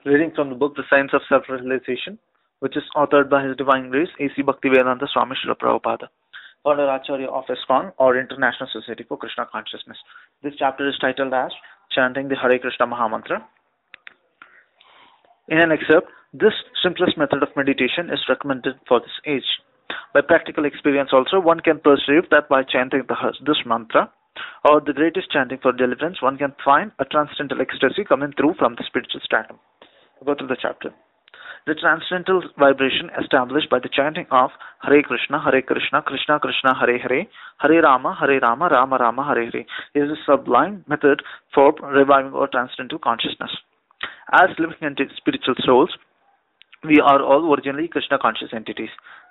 Reading from the book The Science of Self-Realization, which is authored by His Divine Grace, A.C.Bhaktivedanta Swami Srila Prabhupada, founder Acharya of ISKCON or International Society for Krishna Consciousness. This chapter is titled as Chanting the Hare Krishna Maha Mantra. In an excerpt, this simplest method of meditation is recommended for this age. By practical experience also, one can perceive that by chanting this mantra, or the greatest chanting for deliverance, one can find a transcendental ecstasy coming through from the spiritual stratum. Go through the chapter. The transcendental vibration established by the chanting of Hare Krishna, Krishna Krishna, Hare Hare, Hare Rama, Rama Rama, Hare Hare is a sublime method for reviving our transcendental consciousness. As living spiritual souls, we are all originally Krishna conscious entities.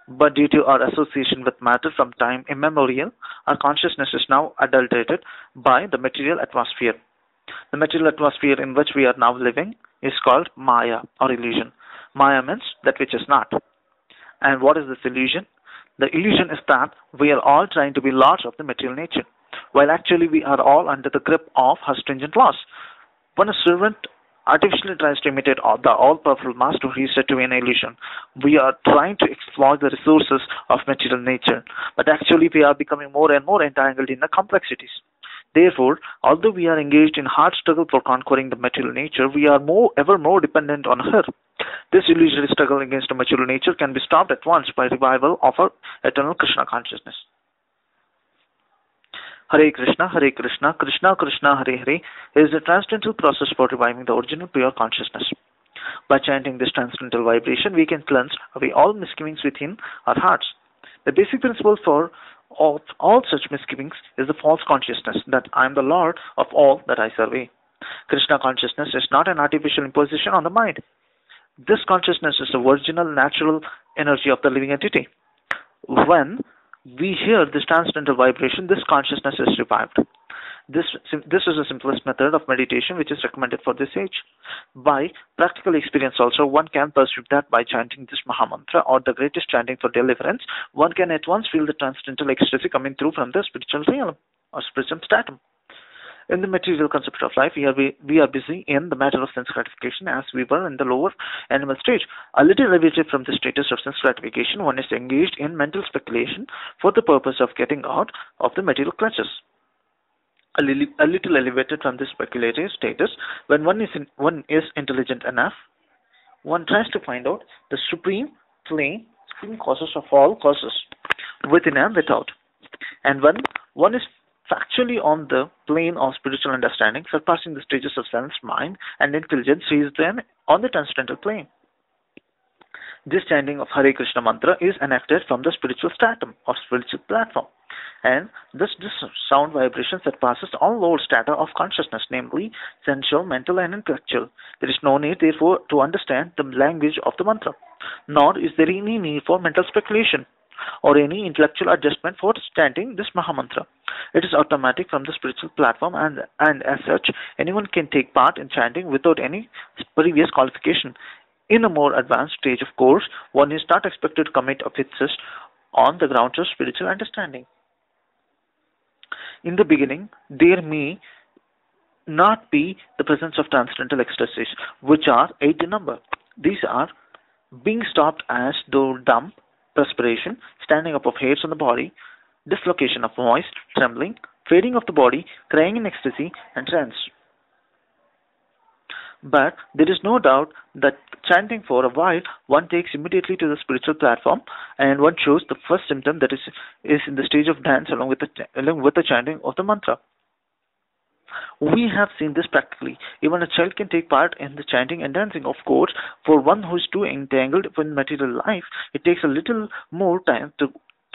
But due to our association with matter from time immemorial, our consciousness is now adulterated by the material atmosphere. The material atmosphere in which we are now living is called Maya or illusion. Maya means that which is not. And what is this illusion? The illusion is that we are all trying to be lords of the material nature, while actually we are all under the grip of her stringent laws. When a servant artificially tries to imitate the all-powerful master who is said to be an illusion, we are trying to exploit the resources of material nature, but actually we are becoming more and more entangled in the complexities. Therefore, although we are engaged in hard struggle for conquering the material nature, we are ever more dependent on her. This illusory struggle against the material nature can be stopped at once by revival of our eternal Krishna consciousness. Hare Krishna, Krishna Krishna, Hare Hare is the transcendental process for reviving the original pure consciousness. By chanting this transcendental vibration, we can cleanse away all misgivings within our hearts. The basic principle for all such misgivings is the false consciousness that I am the Lord of all that I survey. Krishna consciousness is not an artificial imposition on the mind. This consciousness is the original natural energy of the living entity. When we hear this transcendental vibration, this consciousness is revived. This is the simplest method of meditation which is recommended for this age. By practical experience also, one can perceive that by chanting this Maha Mantra or the greatest chanting for deliverance, one can at once feel the transcendental ecstasy coming through from the spiritual realm or spiritual stratum. In the material concept of life, we are busy in the matter of sense gratification as we were in the lower animal stage. A little elevated from the status of sense gratification, one is engaged in mental speculation for the purpose of getting out of the material clutches. A little elevated from this speculative status, when one is intelligent enough, one tries to find out the supreme causes of all causes, within and without. And when one is factually on the plane of spiritual understanding, surpassing the stages of sense, mind, and intelligence, he is then on the transcendental plane. This chanting of Hare Krishna mantra is enacted from the spiritual stratum or spiritual platform. And this sound vibration surpasses all lower strata of consciousness, namely sensual, mental, and intellectual. There is no need, therefore, to understand the language of the mantra, nor is there any need for mental speculation or any intellectual adjustment for chanting this Maha Mantra. It is automatic from the spiritual platform, and as such, anyone can take part in chanting without any previous qualification. In a more advanced stage of course, one is not expected to commit offenses on the grounds of spiritual understanding. In the beginning, there may not be the presence of transcendental ecstasies, which are 8 in number. These are being stopped as though dumb, perspiration, standing up of hairs on the body, dislocation of voice, trembling, fading of the body, crying in ecstasy, and trance. But there is no doubt that chanting for a while, one takes immediately to the spiritual platform, and one shows the first symptom that is in the stage of dance along with the chanting of the mantra. We have seen this practically. Even a child can take part in the chanting and dancing. Of course, for one who is too entangled in material life, it takes a little more time to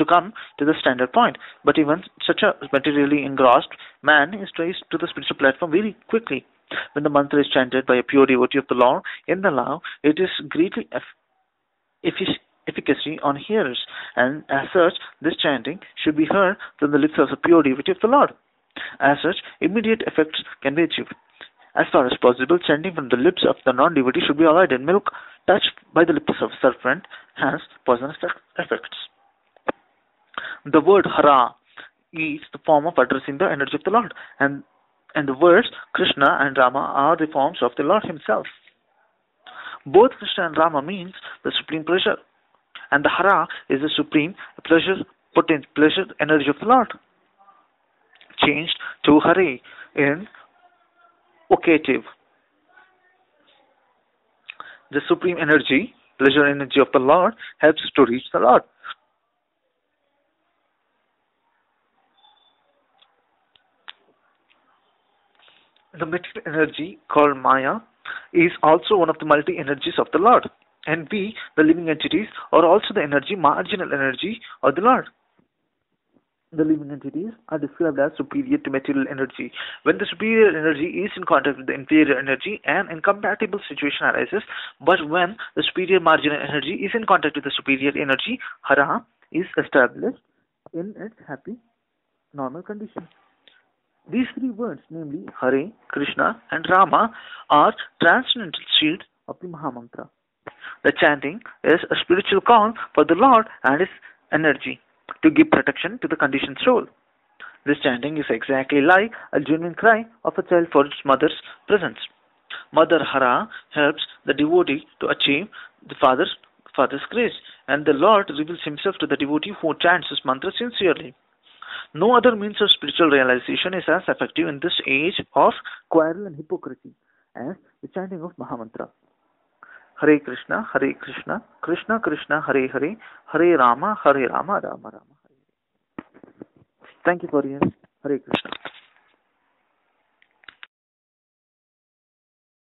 come to the standard point. But even such a materially engrossed man is traced to the spiritual platform very quickly. When the mantra is chanted by a pure devotee of the Lord in the Lao, it is greatly efficacy on hearers, and as such, this chanting should be heard from the lips of a pure devotee of the Lord. As such, immediate effects can be achieved. As far as possible, chanting from the lips of the non-devotee should be avoided. Milk touched by the lips of a serpent has poisonous effects. The word Hara is the form of addressing the energy of the Lord, and the words Krishna and Rama are the forms of the Lord himself. Both Krishna and Rama means the supreme pleasure, and the Hara is the supreme pleasure, pleasure energy of the Lord, changed to Hare in vocative. The supreme energy, pleasure energy of the Lord, helps to reach the Lord. The material energy called Maya is also one of the multi-energies of the Lord, and we, the living entities, are also the energy, marginal energy of the Lord. The living entities are described as superior to material energy. When the superior energy is in contact with the inferior energy, an incompatible situation arises, but when the superior marginal energy is in contact with the superior energy, Hara is established in its happy, normal condition. These three words, namely Hare, Krishna, and Rama, are transcendental shield of the Maha Mantra. The chanting is a spiritual call for the Lord and His energy to give protection to the conditioned soul. This chanting is exactly like a genuine cry of a child for its mother's presence. Mother Hara helps the devotee to achieve the father's grace, and the Lord reveals Himself to the devotee who chants His mantra sincerely. No other means of spiritual realization is as effective in this age of quarrel and hypocrisy as the chanting of Maha Mantra. Hare Krishna, Krishna Krishna, Hare Hare, Hare Rama, Rama Rama. Thank you for your Hare Krishna.